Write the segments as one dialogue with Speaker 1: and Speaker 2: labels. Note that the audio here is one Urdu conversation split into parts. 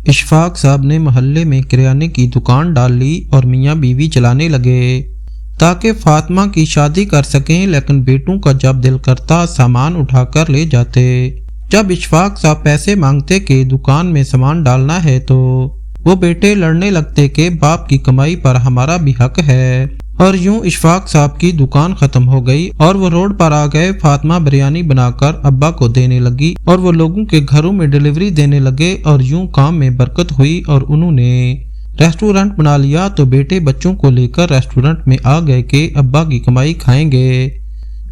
Speaker 1: اشفاق صاحب نے محلے میں کریانے کی دکان ڈال لی اور میاں بیوی چلانے لگے تاکہ فاطمہ کی شادی کر سکیں، لیکن بیٹوں کا جب دل کرتا سامان اٹھا کر لے جاتے۔ جب اشفاق صاحب پیسے مانگتے کہ دکان میں سامان ڈالنا ہے تو وہ بیٹے لڑنے لگتے کہ باپ کی کمائی پر ہمارا بھی حق ہے، اور یوں اشفاق صاحب کی دکان ختم ہو گئی اور وہ روڈ پر آ گئے۔ فاطمہ بریانی بنا کر ابا کو دینے لگی اور وہ لوگوں کے گھروں میں ڈیلیوری دینے لگے، اور یوں کام میں برکت ہوئی اور انہوں نے ریسٹورنٹ بنا لیا۔ تو بیٹے بچوں کو لے کر ریسٹورنٹ میں آ گئے کہ ابا کی کمائی کھائیں گے،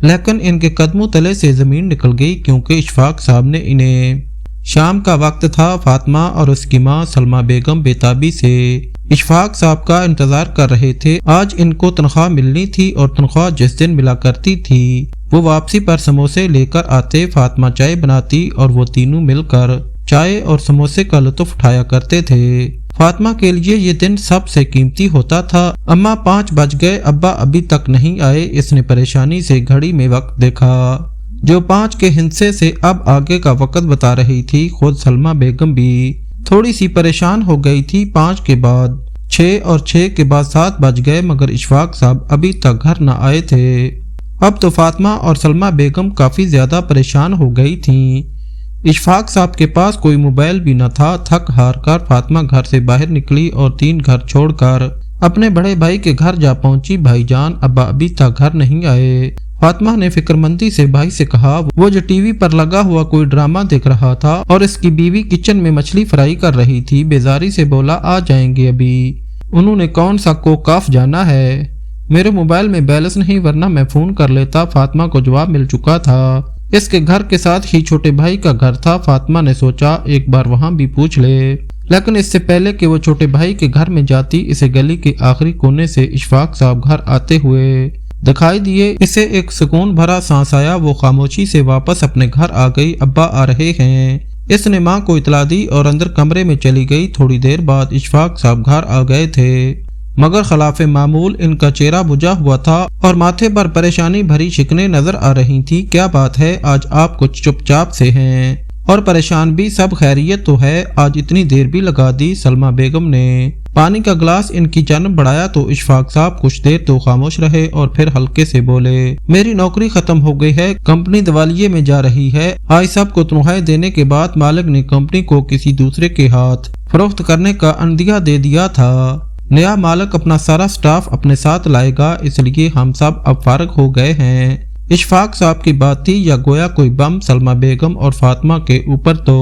Speaker 1: لیکن ان کے قدموں تلے سے زمین نکل گئی کیونکہ اشفاق صاحب نے انہیں، شام کا وقت تھا، فاطمہ اور اس کی ماں سلمہ بیگم بےتابی سے اشفاق صاحب کا انتظار کر رہے تھے۔ آج ان کو تنخواہ ملنی تھی اور تنخواہ جس دن ملا کرتی تھی وہ واپسی پر سموسے لے کر آتے، فاطمہ چائے بناتی اور وہ تینوں مل کر چائے اور سموسے کا لطف اٹھایا کرتے تھے۔ فاطمہ کے لیے یہ دن سب سے قیمتی ہوتا تھا۔ اماں 5 بج گئے، ابا ابھی تک نہیں آئے۔ اس نے پریشانی سے گھڑی میں وقت دیکھا جو 5 کے ہندسے سے اب آگے کا وقت بتا رہی تھی۔ خود سلمہ بیگم بھی تھوڑی سی پریشان ہو گئی تھی۔ 5 کے بعد 6 اور 6 کے بعد 7 بج گئے مگر اشفاق صاحب ابھی تک گھر نہ آئے تھے۔ اب تو فاطمہ اور سلمہ بیگم کافی زیادہ پریشان ہو گئی تھیں۔ اشفاق صاحب کے پاس کوئی موبائل بھی نہ تھا۔ تھک ہار کر فاطمہ گھر سے باہر نکلی اور 3 گھر چھوڑ کر اپنے بڑے بھائی کے گھر جا پہنچی۔ بھائی جان ابا ابھی تک گھر نہیں آئے۔ فاطمہ نے فکر مندی سے بھائی سے کہا۔ وہ جو ٹی وی پر لگا ہوا کوئی ڈرامہ دیکھ رہا تھا اور اس کی بیوی کچن میں مچھلی فرائی کر رہی تھی۔ بیزاری سے بولا آ جائیں گے ابھی، انہوں نے کون سا کوکاف جانا ہے، میرے موبائل میں بیلنس نہیں ورنہ میں فون کر لیتا۔ فاطمہ کو جواب مل چکا تھا۔ اس کے گھر کے ساتھ ہی چھوٹے بھائی کا گھر تھا۔ فاطمہ نے سوچا ایک بار وہاں بھی پوچھ لے، لیکن اس سے پہلے کہ وہ چھوٹے بھائی کے گھر میں جاتی اسے گلی کے آخری کونے سے اشفاق صاحب گھر آتے ہوئے دکھائی دیے۔ اسے ایک سکون بھرا سانس آیا۔ وہ خاموشی سے واپس اپنے گھر آ گئی۔ ابا آ رہے ہیں، اس نے ماں کو اطلاع دی اور اندر کمرے میں چلی گئی۔ تھوڑی دیر بعد اشفاق صاحب گھر آ گئے تھے مگر خلاف معمول ان کا چہرہ بجھا ہوا تھا اور ماتھے پر پریشانی بھری شکنیں نظر آ رہی تھی۔ کیا بات ہے، آج آپ کچھ چپ چاپ سے ہیں اور پریشان بھی، سب خیریت تو ہے؟ آج اتنی دیر بھی لگا دی۔ سلمہ بیگم نے پانی کا گلاس ان کی جانب بڑھایا تو اشفاق صاحب کچھ دیر تو خاموش رہے اور پھر ہلکے سے بولے، میری نوکری ختم ہو گئی ہے، کمپنی دیوالیے میں جا رہی ہے۔ آج سب کو تنخواہیں دینے کے بعد مالک نے کمپنی کو کسی دوسرے کے ہاتھ فروخت کرنے کا عندیہ دے دیا تھا۔ نیا مالک اپنا سارا سٹاف اپنے ساتھ لائے گا، اس لیے ہم سب اب فارغ ہو گئے ہیں۔ اشفاق صاحب کی بات تھی یا گویا کوئی بم سلمہ بیگم اور فاطمہ کے اوپر تو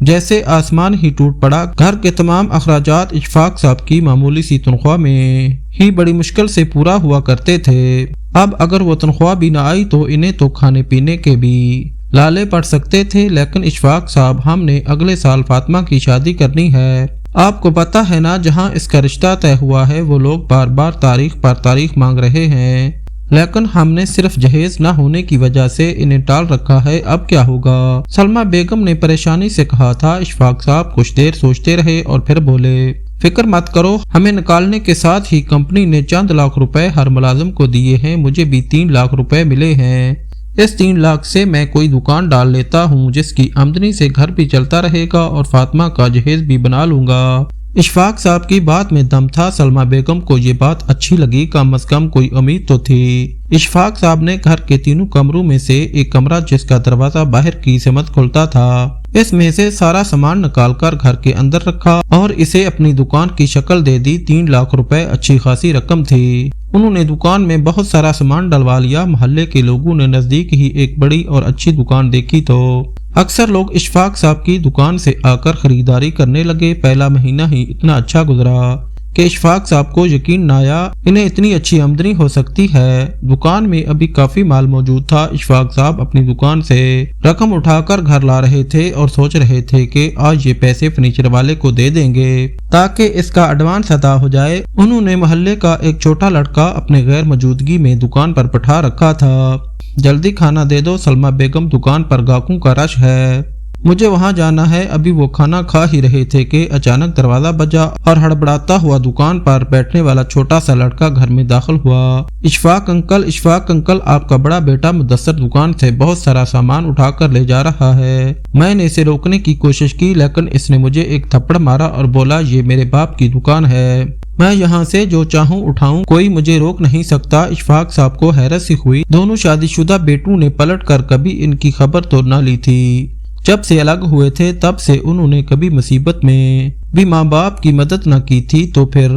Speaker 1: جیسے آسمان ہی ٹوٹ پڑا۔ گھر کے تمام اخراجات اشفاق صاحب کی معمولی سی تنخواہ میں ہی بڑی مشکل سے پورا ہوا کرتے تھے۔ اب اگر وہ تنخواہ بھی نہ آئی تو انہیں تو کھانے پینے کے بھی لالے پڑ سکتے تھے۔ لیکن اشفاق صاحب ہم نے اگلے سال فاطمہ کی شادی کرنی ہے، آپ کو پتہ ہے نا، جہاں اس کا رشتہ طے ہوا ہے وہ لوگ بار بار تاریخ پر تاریخ مانگ رہے ہیں، لیکن ہم نے صرف جہیز نہ ہونے کی وجہ سے انہیں ٹال رکھا ہے، اب کیا ہوگا؟ سلمہ بیگم نے پریشانی سے کہا تھا۔ اشفاق صاحب کچھ دیر سوچتے رہے اور پھر بولے، فکر مت کرو، ہمیں نکالنے کے ساتھ ہی کمپنی نے چند لاکھ روپے ہر ملازم کو دیے ہیں، مجھے بھی 3 لاکھ روپے ملے ہیں۔ اس 3 لاکھ سے میں کوئی دکان ڈال لیتا ہوں جس کی آمدنی سے گھر بھی چلتا رہے گا اور فاطمہ کا جہیز بھی بنا لوں گا۔ اشفاق صاحب کی بات میں دم تھا۔ سلمہ بیگم کو یہ بات اچھی لگی، کم از کم کوئی امید تو تھی۔ اشفاق صاحب نے گھر کے 3 کمروں میں سے ایک کمرہ جس کا دروازہ باہر کی سمت کھلتا تھا، اس میں سے سارا سامان نکال کر گھر کے اندر رکھا اور اسے اپنی دکان کی شکل دے دی۔ 3 لاکھ روپے اچھی خاصی رقم تھی۔ انہوں نے دکان میں بہت سارا سامان ڈلوا لیا۔ محلے کے لوگوں نے نزدیک ہی ایک بڑی اور اچھی دکان دیکھی تو اکثر لوگ اشفاق صاحب کی دکان سے آ کر خریداری کرنے لگے۔ پہلا مہینہ ہی اتنا اچھا گزرا کہ اشفاق صاحب کو یقین نہ آیا انہیں اتنی اچھی آمدنی ہو سکتی ہے۔ دکان میں ابھی کافی مال موجود تھا۔ اشفاق صاحب اپنی دکان سے رقم اٹھا کر گھر لا رہے تھے اور سوچ رہے تھے کہ آج یہ پیسے فرنیچر والے کو دے دیں گے تاکہ اس کا ایڈوانس ادا ہو جائے۔ انہوں نے محلے کا ایک چھوٹا لڑکا اپنے غیر موجودگی میں دکان پر بٹھا رکھا تھا، جلدی کھانا دے دو، سلمہ بیگم دکان پر گاہکوں کا رش ہے۔ مجھے وہاں جانا ہے۔ ابھی وہ کھانا کھا ہی رہے تھے کہ اچانک دروازہ بجا اور ہڑبڑاتا ہوا دکان پر بیٹھنے والا چھوٹا سا لڑکا گھر میں داخل ہوا۔ اشفاق انکل، آپ کا بڑا بیٹا مدثر دکان سے بہت سارا سامان اٹھا کر لے جا رہا ہے۔ میں نے اسے روکنے کی کوشش کی لیکن اس نے مجھے ایک تھپڑ مارا اور بولا یہ میرے باپ کی دکان ہے، میں یہاں سے جو چاہوں اٹھاؤں، کوئی مجھے روک نہیں سکتا۔ اشفاق صاحب کو حیرت سی ہوئی۔ دونوں شادی شدہ بیٹوں نے پلٹ کر کبھی ان کی خبر تو نہ لی تھی۔ جب سے الگ ہوئے تھے تب سے انہوں نے کبھی مصیبت میں بھی ماں باپ کی مدد نہ کی تھی، تو پھر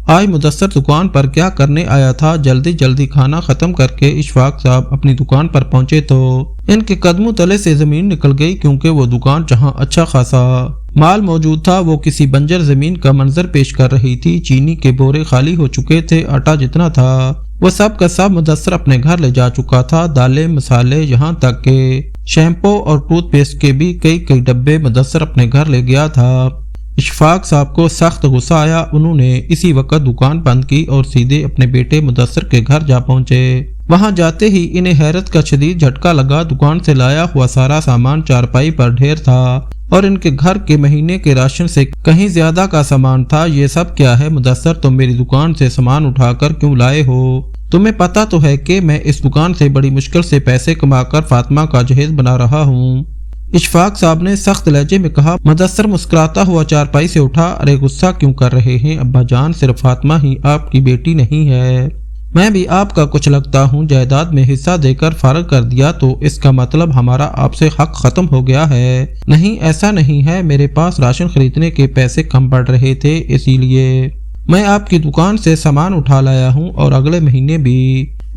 Speaker 1: آج مدثر دکان پر کیا کرنے آیا تھا؟ جلدی کھانا ختم کر کے اشفاق صاحب اپنی دکان پر پہنچے تو ان کے قدموں تلے سے زمین نکل گئی، کیونکہ وہ دکان جہاں اچھا خاصا مال موجود تھا وہ کسی بنجر زمین کا منظر پیش کر رہی تھی۔ چینی کے بورے خالی ہو چکے تھے، آٹا جتنا تھا وہ سب کا سب مدثر اپنے گھر لے جا چکا تھا۔ دالیں، مسالے، یہاں تک کہ شیمپو اور ٹوتھ پیسٹ کے بھی کئی ڈبے مدثر اپنے گھر لے گیا تھا۔ اشفاق صاحب کو سخت غصہ آیا۔ انہوں نے اسی وقت دکان بند کی اور سیدھے اپنے بیٹے مدثر کے گھر جا پہنچے۔ وہاں جاتے ہی انہیں حیرت کا شدید جھٹکا لگا۔ دکان سے لایا ہوا سارا سامان چارپائی پر ڈھیر تھا اور ان کے گھر کے مہینے کے راشن سے کہیں زیادہ کا سامان تھا۔ یہ سب کیا ہے مدثر؟ تم میری دکان سے سامان اٹھا کر کیوں لائے ہو؟ تمہیں پتا تو ہے کہ میں اس دکان سے بڑی مشکل سے پیسے کما کر فاطمہ کا جہیز بنا رہا ہوں۔ اشفاق صاحب نے سخت لہجے میں کہا۔ مدثر مسکراتا ہوا چارپائی سے اٹھا۔ ارے غصہ کیوں کر رہے ہیں ابا جان؟ صرف فاطمہ ہی آپ کی بیٹی نہیں ہے، میں بھی آپ کا کچھ لگتا ہوں۔ جائیداد میں حصہ دے کر فارغ کر دیا تو اس کا مطلب ہمارا آپ سے حق ختم ہو گیا ہے؟ نہیں، ایسا نہیں ہے، میرے پاس راشن خریدنے کے پیسے کم پڑ رہے تھے، اسی لیے میں آپ کی دکان سے سامان اٹھا لایا ہوں اور اگلے مہینے بھی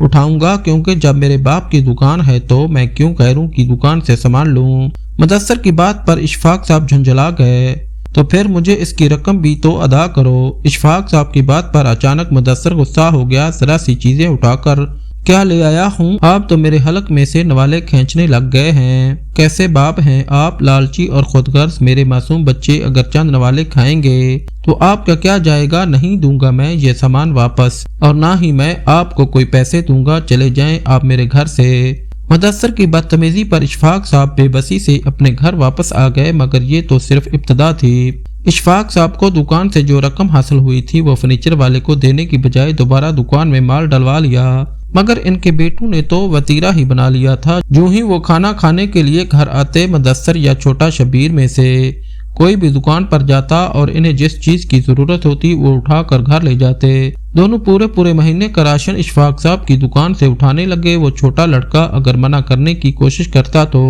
Speaker 1: اٹھاؤں گا، کیونکہ جب میرے باپ کی دکان ہے تو میں کیوں غیروں کی دکان سے سامان لوں؟ مدثر کی بات پر اشفاق صاحب جھنجھلا گئے۔ تو پھر مجھے اس کی رقم بھی تو ادا کرو۔ اشفاق صاحب کی بات پر اچانک مدثر غصہ ہو گیا۔ ذرا سی چیزیں اٹھا کر کیا لے آیا ہوں؟ آپ تو میرے حلق میں سے نوالے کھینچنے لگ گئے ہیں۔ کیسے باپ ہیں آپ؟ لالچی اور خودغرض میرے معصوم بچے اگر چند نوالے کھائیں گے تو آپ کا کیا جائے گا؟ نہیں دوں گا میں یہ سامان واپس، اور نہ ہی میں آپ کو کوئی پیسے دوں گا، چلے جائیں آپ میرے گھر سے۔ مدثر کی بدتمیزی پر اشفاق صاحب بے بسی سے اپنے گھر واپس آ گئے، مگر یہ تو صرف ابتدا تھی۔ اشفاق صاحب کو دکان سے جو رقم حاصل ہوئی تھی وہ فرنیچر والے کو دینے کی بجائے دوبارہ دکان میں مال ڈلوا لیا، مگر ان کے بیٹوں نے تو وتیرہ ہی بنا لیا تھا۔ جو ہی وہ کھانا کھانے کے لیے گھر آتے، مدثر یا چھوٹا شبیر میں سے کوئی بھی دکان پر جاتا اور انہیں جس چیز کی ضرورت ہوتی وہ اٹھا کر گھر لے جاتے۔ دونوں پورے مہینے کا راشن اشفاق صاحب کی دکان سے اٹھانے لگے۔ وہ چھوٹا لڑکا اگر منع کرنے کی کوشش کرتا تو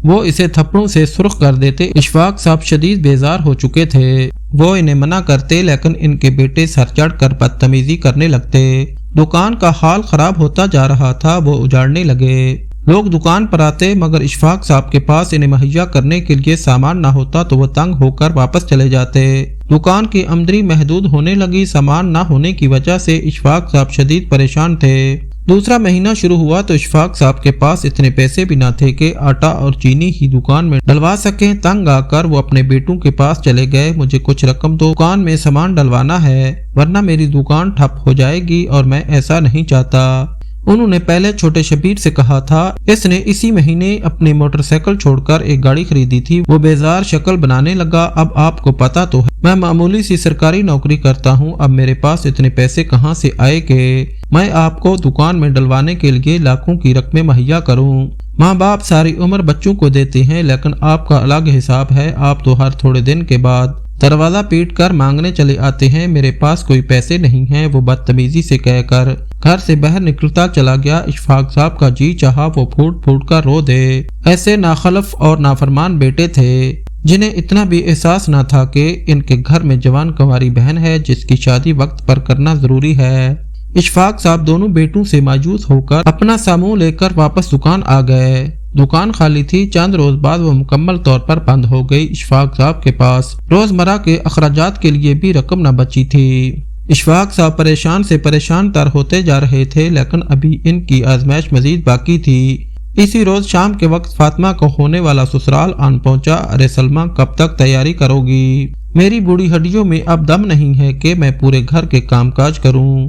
Speaker 1: وہ اسے تھپڑوں سے سرخ کر دیتے۔ اشفاق صاحب شدید بیزار ہو چکے تھے۔ وہ انہیں منع کرتے لیکن ان کے بیٹے سر چڑھ کر بدتمیزی کرنے لگتے۔ دکان کا حال خراب ہوتا جا رہا تھا، وہ اجاڑنے لگے۔ لوگ دکان پر آتے مگر اشفاق صاحب کے پاس انہیں مہیا کرنے کے لیے سامان نہ ہوتا تو وہ تنگ ہو کر واپس چلے جاتے۔ دکان کی آمدنی محدود ہونے لگی۔ سامان نہ ہونے کی وجہ سے اشفاق صاحب شدید پریشان تھے۔ دوسرا مہینہ شروع ہوا تو اشفاق صاحب کے پاس اتنے پیسے بھی نہ تھے کہ آٹا اور چینی ہی دکان میں ڈلوا سکیں۔ تنگ آ کر وہ اپنے بیٹوں کے پاس چلے گئے۔ مجھے کچھ رقم دو، دکان میں سامان ڈلوانا ہے، ورنہ میری دکان ٹھپ ہو جائے گی اور میں ایسا نہیں چاہتا۔ انہوں نے پہلے چھوٹے شبیر سے کہا تھا۔ اس نے اسی مہینے اپنی موٹر سائیکل چھوڑ کر ایک گاڑی خریدی تھی۔ وہ بیزار شکل بنانے لگا۔ اب آپ کو پتا تو ہے میں معمولی سی سرکاری نوکری کرتا ہوں، اب میرے پاس اتنے پیسے کہاں سے آئے کہ میں آپ کو دکان میں ڈلوانے کے لیے لاکھوں کی رقمیں مہیا کروں؟ ماں باپ ساری عمر بچوں کو دیتے ہیں، لیکن آپ کا الگ حساب ہے۔ آپ تو ہر تھوڑے دن کے بعد دروازہ پیٹ کر مانگنے چلے آتے ہیں۔ میرے پاس کوئی پیسے نہیں ہیں، وہ بدتمیزی سے کہہ کر گھر سے باہر نکلتا چلا گیا۔ اشفاق صاحب کا جی چاہا وہ پھوٹ پھوٹ کر رو دے۔ ایسے ناخلف اور نافرمان بیٹے تھے جنہیں اتنا بھی احساس نہ تھا کہ ان کے گھر میں جوان کنواری بہن ہے جس کی شادی وقت پر کرنا ضروری ہے۔ اشفاق صاحب دونوں بیٹوں سے مایوس ہو کر اپنا سامان لے کر واپس دکان آ گئے۔ دکان خالی تھی۔ چند روز بعد وہ مکمل طور پر بند ہو گئی۔ اشفاق صاحب کے پاس روزمرہ کے اخراجات کے لیے بھی رقم نہ بچی تھی۔ اشفاق صاحب پریشان سے پریشان تر ہوتے جا رہے تھے، لیکن ابھی ان کی آزمائش مزید باقی تھی۔ اسی روز شام کے وقت فاطمہ کو ہونے والا سسرال آن پہنچا۔ ارے سلمہ کب تک تیاری کرو گی؟ میری بوڑھی ہڈیوں میں اب دم نہیں ہے کہ میں پورے گھر کے کام کاج کروں۔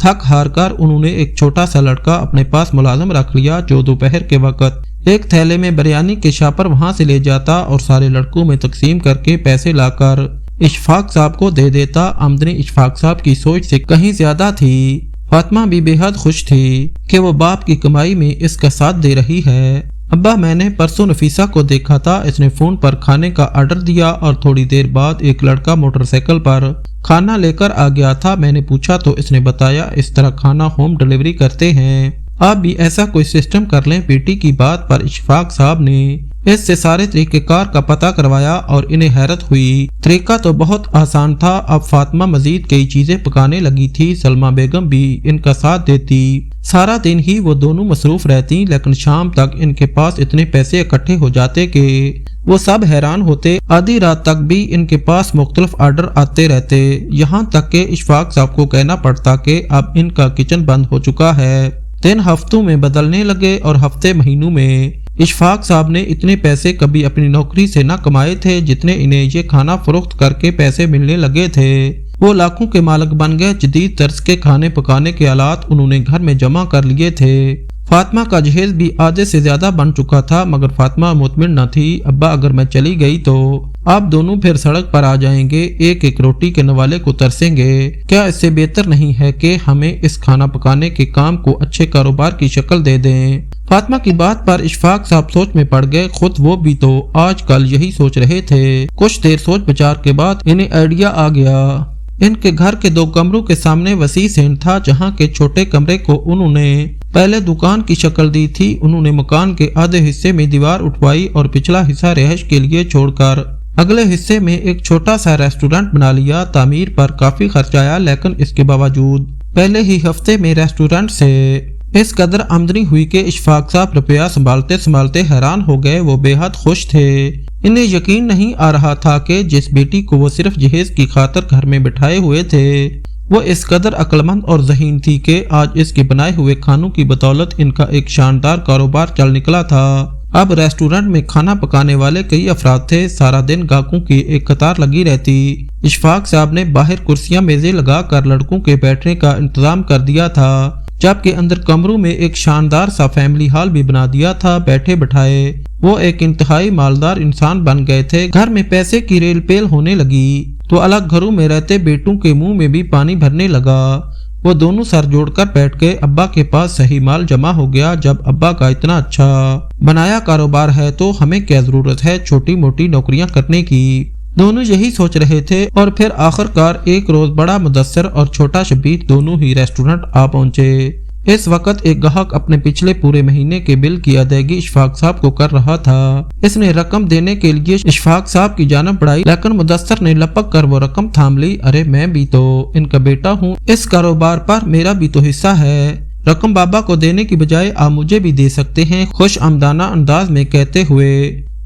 Speaker 1: تھک ہار کر انہوں نے ایک چھوٹا سا لڑکا اپنے پاس ملازم رکھ لیا جو دوپہر کے وقت ایک تھیلے میں بریانی کے شاپر وہاں سے لے جاتا اور سارے لڑکوں میں تقسیم کر کے پیسے لا کر اشفاق صاحب کو دے دیتا۔ آمدنی اشفاق صاحب کی سوچ سے کہیں زیادہ تھی۔ فاطمہ بھی بے حد خوش تھی کہ وہ باپ کی کمائی میں اس کا ساتھ دے رہی ہے۔ ابا میں نے پرسوں نفیسہ کو دیکھا تھا، اس نے فون پر کھانے کا آرڈر دیا اور تھوڑی دیر بعد ایک لڑکا موٹر سائیکل پر کھانا لے کر آ گیا تھا۔ میں نے پوچھا تو اس نے بتایا اس طرح کھانا ہوم ڈلیوری کرتے ہیں، آپ بھی ایسا کوئی سسٹم کر لیں۔ بیٹی کی بات پر اشفاق صاحب نے اس سے سارے طریقہ کار کا پتہ کروایا اور انہیں حیرت ہوئی۔ طریقہ تو بہت آسان تھا۔ اب فاطمہ مزید کئی چیزیں پکانے لگی تھی، سلمہ بیگم بھی ان کا ساتھ دیتی۔ سارا دن ہی وہ دونوں مصروف رہتی، لیکن شام تک ان کے پاس اتنے پیسے اکٹھے ہو جاتے کہ وہ سب حیران ہوتے۔ آدھی رات تک بھی ان کے پاس مختلف آرڈر آتے رہتے، یہاں تک کہ اشفاق صاحب کو کہنا پڑتا کہ اب ان کا کچن بند ہو چکا ہے۔ دن ہفتوں میں بدلنے لگے اور ہفتے مہینوں میں۔ اشفاق صاحب نے اتنے پیسے کبھی اپنی نوکری سے نہ کمائے تھے جتنے انہیں یہ کھانا فروخت کر کے پیسے ملنے لگے تھے۔ وہ لاکھوں کے مالک بن گئے۔ جدید طرز کے کھانے پکانے کے آلات انہوں نے گھر میں جمع کر لیے تھے۔ فاطمہ کا جہیز بھی آدھے سے زیادہ بن چکا تھا، مگر فاطمہ مطمئن نہ تھی۔ ابا اگر میں چلی گئی تو آپ دونوں پھر سڑک پر آ جائیں گے، ایک ایک روٹی کے نوالے کو ترسیں گے۔ کیا اس سے بہتر نہیں ہے کہ ہمیں اس کھانا پکانے کے کام کو اچھے کاروبار کی شکل دے دیں؟ فاطمہ کی بات پر اشفاق صاحب سوچ میں پڑ گئے، خود وہ بھی تو آج کل یہی سوچ رہے تھے۔ کچھ دیر سوچ بچار کے بعد انہیں آئیڈیا آ گیا۔ ان کے گھر کے 2 کمروں کے سامنے وسیع سین تھا، جہاں کے چھوٹے کمرے کو انہوں نے پہلے دکان کی شکل دی تھی۔ انہوں نے مکان کے آدھے حصے میں دیوار اٹھوائی اور پچھلا حصہ رہائش کے لیے چھوڑ کر اگلے حصے میں ایک چھوٹا سا ریسٹورنٹ بنا لیا۔ تعمیر پر کافی خرچ آیا، لیکن اس کے باوجود پہلے ہی ہفتے میں ریسٹورنٹ سے اس قدر آمدنی ہوئی کہ اشفاق صاحب روپیہ سنبھالتے سنبھالتے حیران ہو گئے۔ وہ بے حد خوش تھے۔ انہیں یقین نہیں آ رہا تھا کہ جس بیٹی کو وہ صرف جہیز کی خاطر گھر میں بٹھائے ہوئے تھے، وہ اس قدر عقلمند اور ذہین تھی کہ آج اس کے بنائے ہوئے کھانوں کی بدولت ان کا ایک شاندار کاروبار چل نکلا تھا۔ اب ریسٹورنٹ میں کھانا پکانے والے کئی افراد تھے۔ سارا دن گاہکوں کی ایک قطار لگی رہتی۔ اشفاق صاحب نے باہر کرسیاں میزیں لگا کر لڑکوں کے بیٹھنے کا انتظام کر دیا تھا، جبکہ اندر کمروں میں ایک شاندار سا فیملی ہال بھی بنا دیا تھا۔ بیٹھے بٹھائے وہ ایک انتہائی مالدار انسان بن گئے تھے۔ گھر میں پیسے کی ریل پیل ہونے لگی تو الگ گھروں میں رہتے بیٹوں کے منہ میں بھی پانی بھرنے لگا۔ وہ دونوں سر جوڑ کر بیٹھ گئے۔ ابا کے پاس صحیح مال جمع ہو گیا۔ جب ابا کا اتنا اچھا بنایا کاروبار ہے تو ہمیں کیا ضرورت ہے چھوٹی موٹی نوکریاں کرنے کی؟ دونوں یہی سوچ رہے تھے اور پھر آخر کار ایک روز بڑا مدثر اور چھوٹا شبیر دونوں ہی ریسٹورنٹ آ پہنچے۔ اس وقت ایک گاہک اپنے پچھلے پورے مہینے کے بل کی ادائیگی اشفاق صاحب کو کر رہا تھا۔ اس نے رقم دینے کے لیے اشفاق صاحب کی جانب بڑھائی، لیکن مدثر نے لپک کر وہ رقم تھام لی۔ ارے میں بھی تو ان کا بیٹا ہوں، اس کاروبار پر میرا بھی تو حصہ ہے۔ رقم بابا کو دینے کی بجائے آپ مجھے بھی دے سکتے ہیں، خوش آمدانہ انداز میں کہتے ہوئے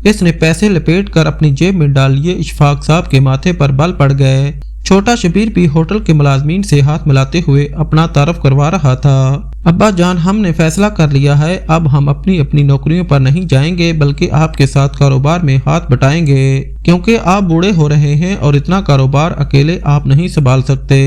Speaker 1: اس نے پیسے لپیٹ کر اپنی جیب میں ڈال لیے۔ اشفاق صاحب کے ماتھے پر بل پڑ گئے۔ چھوٹا شبیر بھی ہوٹل کے ملازمین سے ہاتھ ملاتے ہوئے اپنا تعارف کروا رہا تھا۔ ابا جان، ہم نے فیصلہ کر لیا ہے، اب ہم اپنی اپنی نوکریوں پر نہیں جائیں گے بلکہ آپ کے ساتھ کاروبار میں ہاتھ بٹائیں گے، کیونکہ آپ بوڑھے ہو رہے ہیں اور اتنا کاروبار اکیلے آپ نہیں سنبھال سکتے۔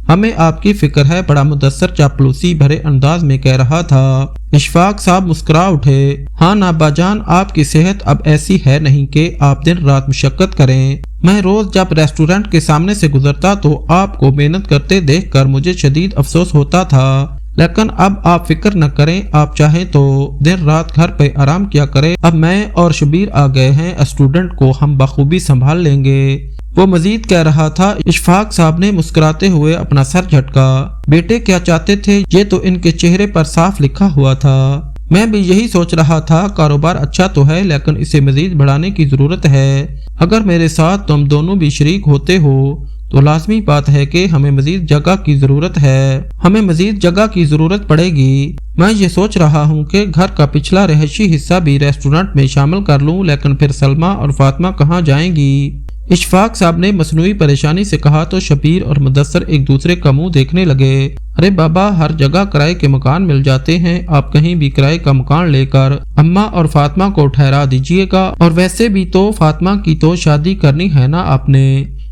Speaker 1: ہمیں آپ کی فکر ہے، بڑا مدثر چاپلوسی بھرے انداز میں کہہ رہا تھا۔ اشفاق صاحب مسکرا اٹھے۔ ہاں ابا جان، آپ کی صحت اب ایسی ہے نہیں کہ آپ دن رات مشقت کریں۔ میں روز جب ریسٹورنٹ کے سامنے سے گزرتا تو آپ کو محنت کرتے دیکھ کر مجھے شدید افسوس ہوتا تھا، لیکن اب آپ فکر نہ کریں، آپ چاہیں تو دن رات گھر پہ آرام کیا کریں۔ اب میں اور شبیر آ گئے ہیں، اسٹوڈنٹ کو ہم بخوبی سنبھال لیں گے۔ وہ مزید کہہ رہا تھا۔ اشفاق صاحب نے مسکراتے ہوئے اپنا سر جھٹکا۔ بیٹے کیا چاہتے تھے یہ تو ان کے چہرے پر صاف لکھا ہوا تھا۔ میں بھی یہی سوچ رہا تھا، کاروبار اچھا تو ہے لیکن اسے مزید بڑھانے کی ضرورت ہے۔ اگر میرے ساتھ تم دونوں بھی شریک ہوتے ہو تو لازمی بات ہے کہ ہمیں مزید جگہ کی ضرورت ہے، ہمیں مزید جگہ کی ضرورت پڑے گی۔ میں یہ سوچ رہا ہوں کہ گھر کا پچھلا رہائشی حصہ بھی ریسٹورنٹ میں شامل کر لوں، لیکن پھر سلمہ اور فاطمہ کہاں جائیں گی؟ اشفاق صاحب نے مصنوعی پریشانی سے کہا تو شبیر اور مدثر ایک دوسرے کا منہ دیکھنے لگے۔ ارے بابا، ہر جگہ کرائے کے مکان مل جاتے ہیں، آپ کہیں بھی کرائے کا مکان لے کر اماں اور فاطمہ کو ٹھہرا دیجئے گا، اور ویسے بھی تو فاطمہ کی تو شادی کرنی ہے نا آپ نے۔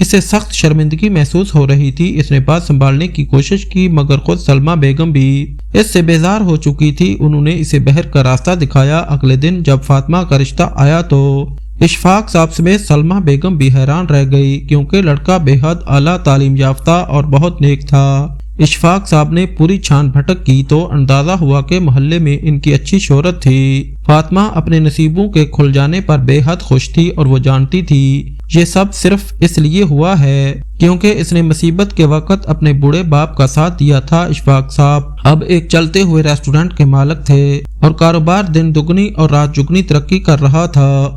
Speaker 1: اسے سخت شرمندگی محسوس ہو رہی تھی۔ اس نے بات سنبھالنے کی کوشش کی مگر خود سلمہ بیگم بھی اس سے بیزار ہو چکی تھی۔ انہوں نے اسے بحر کا راستہ دکھایا۔ اگلے دن جب فاطمہ کا رشتہ آیا تو اشفاق صاحب سمیت سلمہ بیگم بھی حیران رہ گئی، کیونکہ لڑکا بے حد اعلیٰ تعلیم یافتہ اور بہت نیک تھا۔ اشفاق صاحب نے پوری چھان بھٹک کی تو اندازہ ہوا کہ محلے میں ان کی اچھی شہرت تھی۔ فاطمہ اپنے نصیبوں کے کھل جانے پر بے حد خوش تھی اور وہ جانتی تھی یہ سب صرف اس لیے ہوا ہے کیونکہ اس نے مصیبت کے وقت اپنے بوڑھے باپ کا ساتھ دیا تھا۔ اشفاق صاحب اب ایک چلتے ہوئے ریسٹورنٹ کے مالک تھے اور کاروبار دن دگنی اور رات جگنی ترقی کر رہا تھا۔